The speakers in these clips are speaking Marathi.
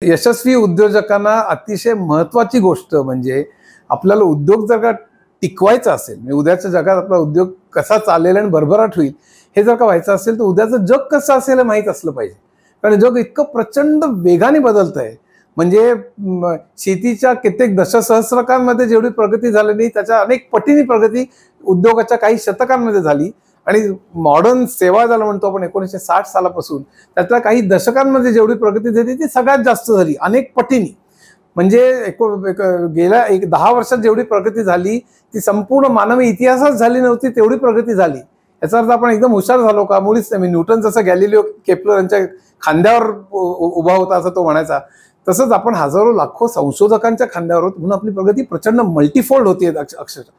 यशस्वी उद्योजकांना अतिशय महत्त्वाची गोष्ट म्हणजे आपल्याला उद्योग जर का टिकवायचा असेल, म्हणजे उद्याच्या जगात आपला उद्योग कसा चालेल आणि भरभराट होईल हे जर का व्हायचं असेल तर उद्याचं जग कसं असेल हे माहीत असलं पाहिजे. कारण जग इतकं प्रचंड वेगाने बदलतंय. म्हणजे शेतीच्या कित्येक दशसहस्रकांमध्ये जेवढी प्रगती झालेली त्याच्या अनेक पटीने प्रगती उद्योगाच्या काही शतकांमध्ये झाली. आणि मॉडर्न सेवा ज्याला म्हणतो आपण 1960 सालापासून त्यातल्या काही दशकांमध्ये जेवढी प्रगती झाली ती सगळ्यात जास्त झाली अनेक पटीने. म्हणजे गेल्या 10 वर्षात जेवढी प्रगती झाली ती संपूर्ण मानवी इतिहासात झाली नव्हती तेवढी प्रगती झाली. याचा अर्थ आपण एकदम हुशार झालो का? मुळीच नाही. न्यूटन जसं गॅलिलिओ केपलर यांच्या खांद्यावर उभा होता असं तो म्हणायचा, तसंच आपण हजारो लाखो संशोधकांच्या खांद्यावर होत म्हणून आपली प्रगती प्रचंड मल्टीफोल्ड होती अक्षरशः.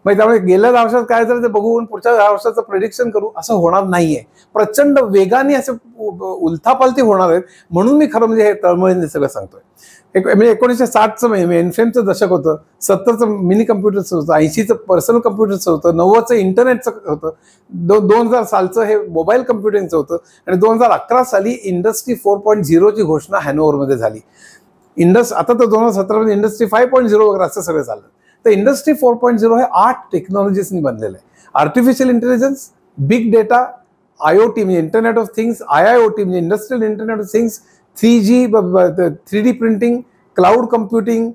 म्हणजे त्यामुळे गेल्या 10 वर्षात काय झालं ते बघून पुढच्या 10 वर्षाचं प्रेडिक्शन करू असं होणार नाहीये. प्रचंड वेगाने असे उलथापालथी होणार आहेत. म्हणून मी खरं म्हणजे हे तळमळीने सगळं सांगतोय. म्हणजे 1960चं मेनफ्रेमचं दशक होतं, 70चं मिनी कम्प्युटरचं होतं, 80चं पर्सनल कम्प्युटरचं होतं, 90चं इंटरनेटचं होतं, 2000 सालचं हे मोबाईल कम्प्युटिंगचं होतं आणि 2011 साली इंडस्ट्री 4.0 ची घोषणा हॅनोव्हरमध्ये झाली. आता तर 2017 मध्ये इंडस्ट्री 5.0 वगैरे असं सगळं झालं. तर इंडस्ट्री 4.0 हे 8 टेक्नॉलॉजीजनी बनलेलं आहे. Artificial intelligence, big data, IoT म्हणजे इंटरनेट ऑफ थिंग्स, IIoT म्हणजे industrial internet of things, 3G 3D printing, cloud computing,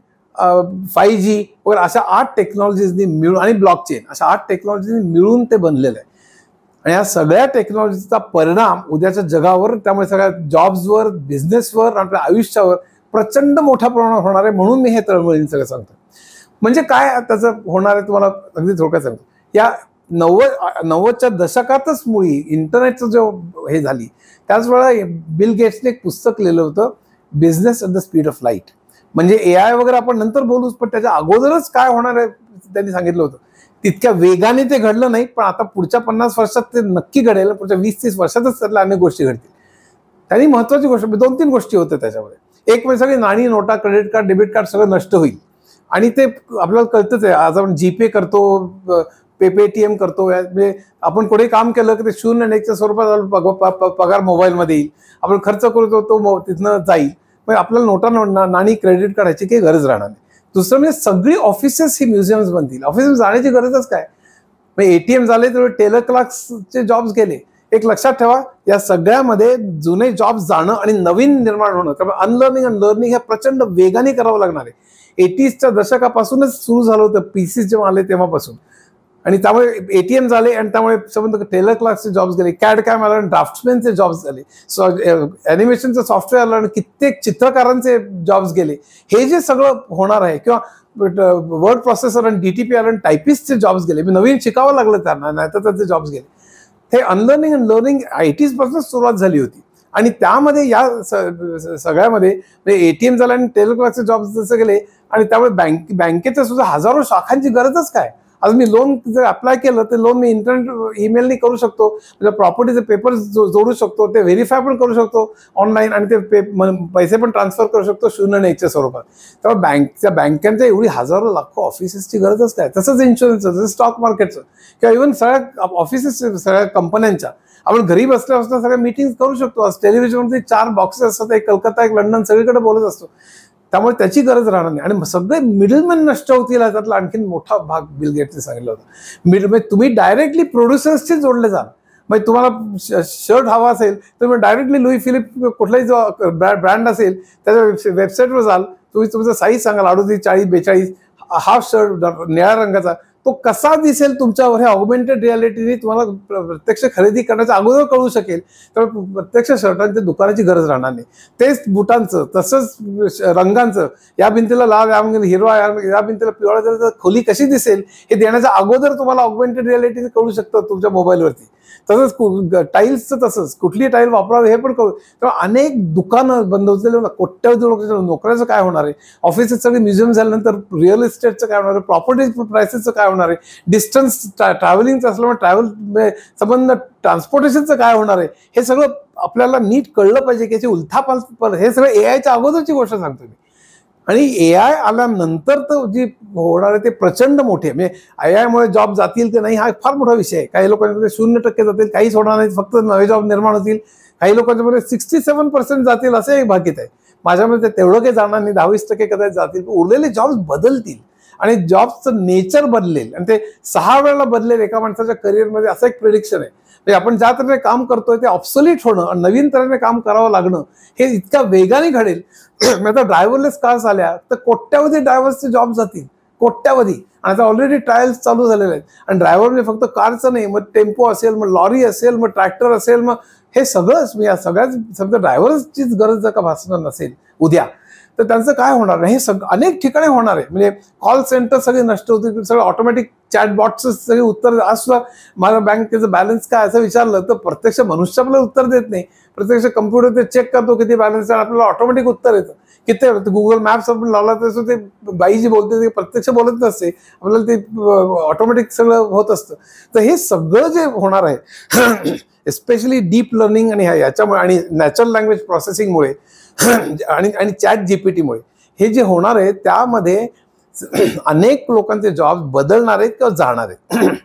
5G वगैरे अशा 8 टेक्नॉलॉजीजनी मिळून आणि ब्लॉकचेन अशा 8 टेक्नॉलॉजीजनी मिळून ते बनलेलं आहे. आणि या सगळ्या टेक्नॉलॉजीचा परिणाम उद्याच्या जगावर, त्यामुळे सगळ्या जॉब्सवर, बिझनेसवर, आपल्या आयुष्यावर प्रचंड मोठ्या प्रमाणात होणार आहे. म्हणून मी हे तळमळीने सगळं सांगतो. म्हणजे काय त्याचं होणार आहे तुम्हाला अगदी थोडक्यात सांगतो. या 90च्या दशकातच मुळी इंटरनेटचं जो हे झाली त्याच वेळेला बिल गेट्सने एक पुस्तक लिहिलं होतं, business at the speed of light. म्हणजे AI वगैरे आपण नंतर बोलूच, पण त्याच्या अगोदरच काय होणार आहे त्यांनी सांगितलं होतं. तितक्या वेगाने ते घडलं नाही, पण आता पुढच्या 50 वर्षात ते नक्की घडेल. पुढच्या 20-30 वर्षातच त्यातल्या अनेक गोष्टी घडतील. त्यांनी महत्वाची गोष्ट 2-3 गोष्टी होत्या त्याच्यामध्ये. एक म्हणजे सगळी नाणी, नोटा, क्रेडिट कार्ड, डेबिट कार्ड सगळं नष्ट होईल. आणि ते आपल्याला कळतंच आहे. आज आपण जीपे करतो, पेटीएम करतो. म्हणजे आपण कुठे काम केलं की ते 0 आणि 1च्या स्वरूपात पगार मोबाईलमध्ये येईल. आपण खर्च करतो तो तिथनं जाईल. म्हणजे आपल्याला नोटा, नाणी, क्रेडिट कार्ड ह्याची काही गरज राहणार नाही. दुसरं म्हणजे सगळी ऑफिसेस ही म्युझियम्स बनतील. ऑफिसेस जाण्याची गरजच काय? म्हणजे ATM झाले तर टेलर क्लार्क्सचे जॉब्स गेले. एक लक्षात ठेवा, या सगळ्यामध्ये जुने जॉब्स जाणं आणि नवीन निर्माण होणं, त्यामुळे अनलर्निंग आणि लर्निंग हे प्रचंड वेगाने करावं लागणार आहे. 80च्या दशकापासूनच सुरू झालं होतं, पीसी जेव्हा आले तेव्हापासून. आणि त्यामुळे ATM झाले आणि त्यामुळे संबंध टेलर क्लार्क्सचे जॉब्स गेले, CAD CAM आलं आणि ड्राफ्ट्समॅनचे जॉब्स झाले, ॲनिमेशनचं सॉफ्टवेअर आलं आणि कित्येक चित्रकारांचे जॉब्स गेले. हे जे सगळं होणार आहे, किंवा वर्ड प्रोसेसर आणि DTP आलं आणि टायपिस्टचे जॉब्स गेले. नवीन शिकावं लागलं त्यांना, नाहीतर त्यांचे जॉब्स गेले. हे अनलर्निंग आणि लर्निंग 80s पासूनच सुरुवात झाली होती. आणि त्यामध्ये या सगळ्यामध्ये ATM झालं आणि टेलर क्लार्कचे जॉब्स जसं गेले, आणि त्यामुळे बँकेच्या सुद्धा हजारो शाखांची गरजच काय? आज मी लोन जर अप्लाय केलं तर लोन मी इंटरनेट ईमेलनी करू शकतो. म्हणजे प्रॉपर्टीचे पेपर्स जोडू शकतो, ते व्हेरीफाय पण करू शकतो ऑनलाईन, आणि ते पैसे पण ट्रान्सफर करू शकतो 0 आणि 1च्या स्वरूपात. त्यामुळे बँकांच्या एवढी हजारो लाखो ऑफिसेसची गरजच काय? तसंच इन्शुरन्सचं, जसं स्टॉक मार्केटचं, किंवा इव्हन सगळ्या ऑफिसेस, सगळ्या कंपन्यांच्या आपण घरी बसल्या बसल्या सगळ्या मीटिंग करू शकतो. आज टेलिव्हिजनमध्ये 4 बॉक्सेस असतात, एक कलकत्ता, एक लंडन, सगळीकडे बोलत असतो. त्यामुळे त्याची गरज राहणार नाही. आणि सगळे मिडलमॅन नष्ट होतील. त्यातला आणखीन मोठा भाग बिल गेट्सने सांगितलं होतं. तुम्ही डायरेक्टली प्रोड्युसर्सशी जोडले जाल. म्हणजे तुम्हाला शर्ट हवा असेल तर तुम्ही डायरेक्टली लुई फिलिप कुठलाही जो ब्रँड असेल त्याच्या वेबसाईटवर जाल, तुम्ही तुमचा साईज सांगाल 38, 40, 42, हाफ शर्ट निळ्या रंगाचा, तो कसा दिसेल तुमच्यावर हे ऑगमेंटेड रियालिटीने तुम्हाला प्रत्यक्ष खरेदी करण्याच्या अगोदर कळू शकेल. तर प्रत्यक्ष शर्टांच्या दुकानाची गरज राहणार नाही. तेच बुटांचं, तसंच रंगांचं, या भिंतीला लाल, या भिंतीला हिरवा, या भिंतीला पिवळा, खोली कशी दिसेल हे देण्याच्या अगोदर तुम्हाला ऑगमेंटेड रियालिटीने कळू शकतं तुमच्या मोबाईलवरती. तसंच टाईल्सचं, तसंच कुठली टाईल वापरावी हे पण कळू. तेव्हा अनेक दुकानं बंद होतील. कोट्यावधी नोकऱ्याचं काय होणार आहे? ऑफिसेस सगळे म्युझियम झाल्यानंतर रिअल इस्टेटचं काय होणार आहे? प्रॉपर्टी प्राइसेसचं काय होणार आहे? डिस्टन्स ट्रॅव्हलिंगचं असल्यामुळे ट्रॅव्हल संबंध ट्रान्सपोर्टेशनचं काय होणार आहे? हे सगळं आपल्याला नीट कळलं पाहिजे की याची उलथापालथ. हे सगळं AIच्या अगोदरची गोष्ट सांगतो मी. आणि AI आल्यानंतर तर जी होणार आहे ते प्रचंड मोठे. म्हणजे AI मुळे जॉब जातील की नाही हा फार मोठा विषय आहे. काही लोकांमध्ये 0% जातील, काहीच होणार नाही, फक्त नवे जॉब निर्माण होतील. काही लोकांच्या मध्ये 67% जातील असंही भाकीत आहे. माझ्यामध्ये तेवढं काही जाणार नाही, 10-20% कदाचित जातील, पण उरलेले जॉब्स बदलतील आणि जॉबचं नेचर बदलेल आणि ते 6 वेळेला बदलेल एका माणसाच्या करिअरमध्ये, असं एक प्रिडिक्शन आहे. म्हणजे आपण ज्या तऱ्हेने काम करतोय ते ऑब्सोलीट होणं आणि नवीन तऱ्हेने काम करावं लागणं हे इतक्या वेगाने घडेल. आता ड्रायव्हरलेस कार्स आल्या तर कोट्यावधी ड्रायव्हर्सचे जॉब जातील, कोट्यावधी. आणि आता ऑलरेडी ट्रायल्स चालू झालेले आहेत. आणि ड्रायव्हर म्हणजे फक्त कारचं नाही, मग टेम्पो असेल, मग लॉरी असेल, मग ट्रॅक्टर असेल, मग हे सगळंच, या सगळ्याच समजा ड्रायव्हर्सचीच गरज जर का भासणार नसेल उद्या, तर त्यांचं काय होणार नाही. हे अनेक ठिकाणी होणार आहे. म्हणजे कॉल सेंटर सगळे नष्ट होतील, सगळं ऑटोमॅटिक चॅटबॉटचं सगळे उत्तर. आज सुद्धा माझ्या बँकेचं बॅलन्स काय असं विचारलं तर प्रत्यक्ष मनुष्य आपल्याला उत्तर देत नाही, प्रत्यक्ष कम्प्युटर ते चेक करतो किती बॅलन्स आहे, आपल्याला ऑटोमॅटिक उत्तर येतं. किती गुगल मॅप्स आपण लावला तसं ते बाई जी बोलते ते प्रत्यक्ष बोलत नसते, आपल्याला ते ऑटोमॅटिक सगळं होत असतं. तर हे सगळं जे होणार आहे एस्पेशली डीप लर्निंग आणि याच्यामुळे आणि नॅचरल लँग्वेज प्रोसेसिंगमुळे आणि चॅट जीपीटीमुळे हे जे होणार आहे त्यामध्ये अनेक लोकांचे जॉब बदलणार आहेत किंवा जाणार आहेत.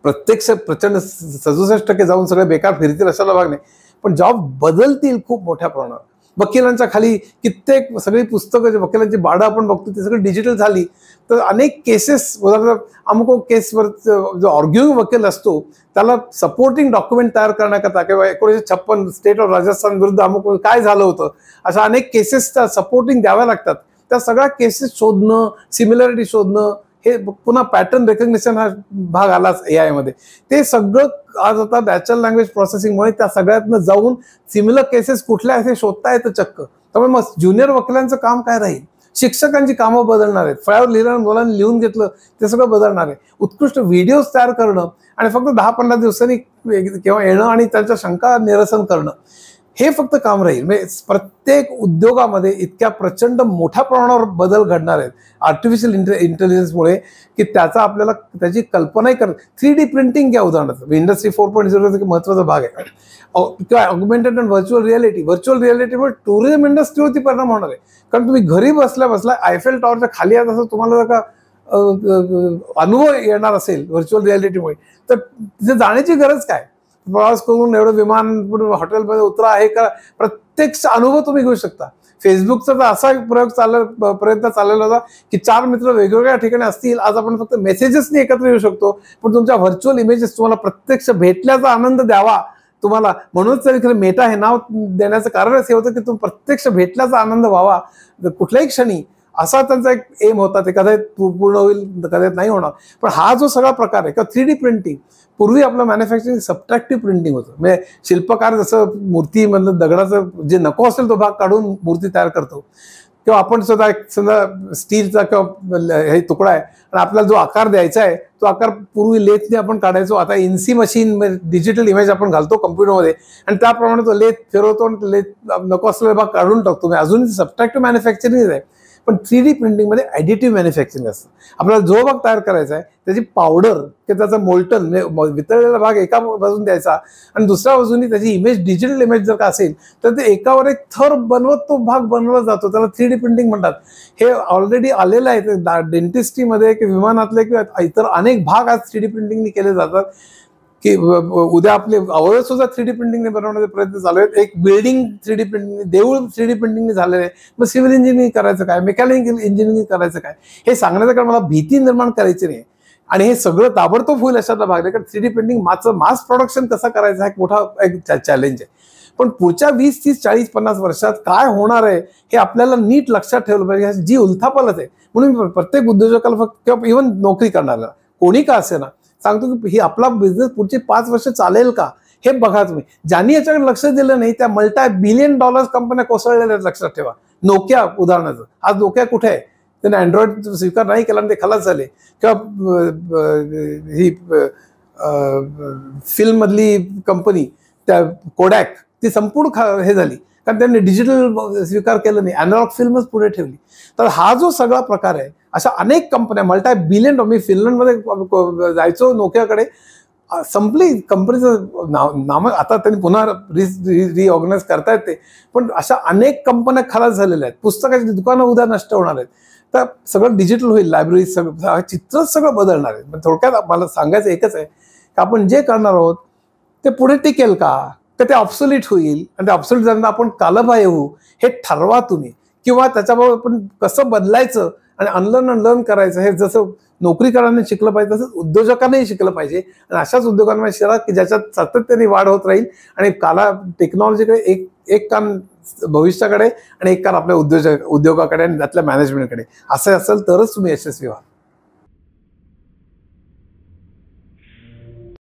प्रत्यक्ष प्रचंड 67% जाऊन सगळे बेकार फिरतील अशाला भाग नाही, पण जॉब बदलतील खूप मोठ्या प्रमाणावर. वकिलांच्या खाली कित्येक सगळी पुस्तकं, वकिलांची बाडं आपण बघतो ते सगळी डिजिटल झाली. तर अनेक केसेस, उदाहरणार्थ अमुक केसवर जो ऑर्ग्युइंग वकील असतो त्याला सपोर्टिंग डॉक्युमेंट तयार करण्याकरता किंवा 1956 स्टेट ऑफ राजस्थान विरुद्ध अमुक काय झालं होतं अशा अनेक केसेसच्या सपोर्टिंग द्याव्या लागतात. त्या सगळ्या केसेस शोधणं, सिमिलॅरिटी शोधणं, हे पुन्हा पॅटर्न रेकग्निशन हा भाग आलाच AI मध्ये. ते सगळं आज आता नॅचरल लँग्वेज प्रोसेसिंगमुळे त्या सगळ्यातनं जाऊन सिमिलर केसेस कुठल्या आहेत हे शोधता येतं चक्क. त्यामुळे मग ज्युनियर वकिलांचं काम काय राहील, शिक्षकांची कामं बदलणार आहेत, फळ्यावर लिहिलं मुलांनी लिहून घेतलं ते सगळं बदलणार आहे. उत्कृष्ट व्हिडिओज तयार करणं आणि फक्त 10-15 दिवसांनी केव्हा येणं आणि त्यांच्या शंका निरसन करणं हे फक्त काम राहील. म्हणजे प्रत्येक उद्योगामध्ये इतक्या प्रचंड मोठ्या प्रमाणावर बदल घडणार आहेत आर्टिफिशियल इंटेलिजन्समुळे की त्याचा आपल्याला त्याची कल्पनाही कर. 3D प्रिंटिंग घ्या उदाहरणार्थ, इंडस्ट्री 4.0 चा महत्त्वाचा भाग आहे. किंवा ऑगमेंटेड अँड व्हर्च्युअल रिअलिटीमुळे टुरिझम इंडस्ट्रीवरती परिणाम होणार आहे. कारण तुम्ही घरी बसल्या बसल्या आयफेल टॉवरच्या खाली आहात असं तुम्हाला जर का अनुभव येणार असेल व्हर्च्युअल रिअलिटीमुळे, तर तिथे जाण्याची गरज काय, प्रवास करून एवढं विमान हॉटेलमध्ये उतरा आहे का, प्रत्यक्ष अनुभव तुम्ही घेऊ शकता. फेसबुकचा तर असा प्रयत्न चाललेला होता की 4 मित्र वेगवेगळ्या ठिकाणी असतील, आज आपण फक्त मेसेजेसनी एकत्र येऊ शकतो, पण तुमच्या व्हर्च्युअल इमेजेस तुम्हाला प्रत्यक्ष भेटल्याचा आनंद द्यावा तुम्हाला. म्हणूनच तरी खरं मेटा हे नाव देण्याचं कारणच हे होतं की तुम्ही प्रत्यक्ष भेटल्याचा आनंद व्हावा कुठल्याही क्षणी, असा त्यांचा एक एम होता. ते कदाचित पूर्ण होईल, कदाचित नाही होणार. पण हा जो सगळा प्रकार आहे किंवा 3D प्रिंटिंग, पूर्वी आपलं मॅन्युफॅक्चरिंग सबट्रॅक्टिव्ह प्रिंटिंग होतं. म्हणजे शिल्पकार जसं मूर्तीमधलं दगडाचं जे नको असेल तो भाग काढून मूर्ती तयार करतो, किंवा आपण सुद्धा एक समजा स्टीलचा किंवा हे तुकडा आहे आणि आपल्याला जो आकार द्यायचा आहे तो आकार पूर्वी लेथने आपण काढायचो. आता इन्सी मशीन डिजिटल इमेज आपण घालतो कम्प्युटरमध्ये आणि त्याप्रमाणे तो लेथ फिरवतो आणि लेथ नको असलेला भाग काढून टाकतो. अजून सबट्रॅक्टिव्ह मॅन्युफॅक्चरिंग आहे. पण 3D प्रिंटिंगमध्ये ॲडिटिव्ह मॅन्युफॅक्चरिंग असतं. आपल्याला जो भाग तयार करायचा आहे त्याची पावडर किंवा त्याचा मोल्टन म्हणजे वितळलेला भाग एका बाजून द्यायचा आणि दुसऱ्या बाजूने त्याची इमेज डिजिटल इमेज जर का असेल तर ते एकावर एक थर बनवत तो भाग बनवला जातो. त्याला 3D प्रिंटिंग म्हणतात. हे ऑलरेडी आलेलं आहे डेंटिस्ट्रीमध्ये किंवा विमानातले किंवा इतर अनेक भाग आज 3D प्रिंटिंगने केले जातात. की उद्या आपले अवयव सुद्धा 3D प्रिंटिंगने बनवण्याचे प्रयत्न चालू आहेत. एक बिल्डिंग 3D प्रिंटिंग, देऊळ 3D प्रिंटिंगने झालेलं आहे. मग सिव्हिल इंजिनिअरिंग करायचं काय, मेकॅनिकल इंजिनिअरिंग करायचं काय, हे सांगण्याचं कारण मला भीती निर्माण करायची नाही. आणि हे सगळं ताबडतोब होईल अशातला भाग आहे. कारण 3D प्रिंटिंग मास प्रोडक्शन कसं करायचं हा एक मोठा एक चॅलेंज आहे. पण पुढच्या 20, 30, 40, 50 वर्षात काय होणार आहे हे आपल्याला नीट लक्षात ठेवलं पाहिजे. जी उलथापालथ आहे म्हणून प्रत्येक उद्योजकाला फक्त किंवा इव्हन नोकरी करणाऱ्याला कोणी का असे ना सांगतो की ही आपला बिझनेस पुढचे 5 वर्ष चालेल का हे बघा तुम्ही. ज्यांनी याच्याकडे लक्ष दिलं नाही त्या $multi-billion कंपन्या कोसळलेल्या लक्षात ठेवा. नोकिया उदाहरणाचं, आज नोकिया कुठे आहे, त्याने अँड्रॉइड स्वीकार नाही केला आणि ते खलास झाले. किंवा ही फिल्म मधली कंपनी त्या कोडॅक ती संपूर्ण हे झाली कारण त्यांनी डिजिटल स्वीकार केलं नाही, अॅनालॉग फिल्मच पुढे ठेवली. तर हा जो सगळा प्रकार आहे अशा अनेक कंपन्या $multi-billion, मी फिनलंडमध्ये जायचो नोकियाकडे, संपली कंपनीचं नाम आता त्यांनी पुन्हा रिऑर्गनाइज करता येते. पण अशा अनेक कंपन्या खलास झालेल्या आहेत. पुस्तकाची दुकानं उद्या नष्ट होणार आहेत. तर सगळं डिजिटल होईल, लायब्ररी सगळं चित्रच सगळं बदलणार आहे. थोडक्यात मला सांगायचं एकच आहे की आपण जे करणार आहोत ते पुढे टिकेल का, तर ते ऑब्सोल्यूट होईल आणि ते ऑब्सोल्यूट झाल्यानंतर आपण कालबाह्य होऊ हे ठरवा तुम्ही, किंवा त्याच्याबरोबर आपण कसं बदलायचं आणि अनलर्न करायचं हे जसं नोकरीकरांनी शिकलं पाहिजे तसंच उद्योजकांनाही शिकलं पाहिजे. आणि अशाच उद्योगांना शिरा की ज्याच्यात सातत्याने वाढ होत राहील आणि टेक्नॉलॉजीकडे एक कान भविष्याकडे आणि एक कान आपल्या उद्योगाकडे आणि त्यातल्या मॅनेजमेंटकडे असं असेल तरच तुम्ही यशस्वी व्हा.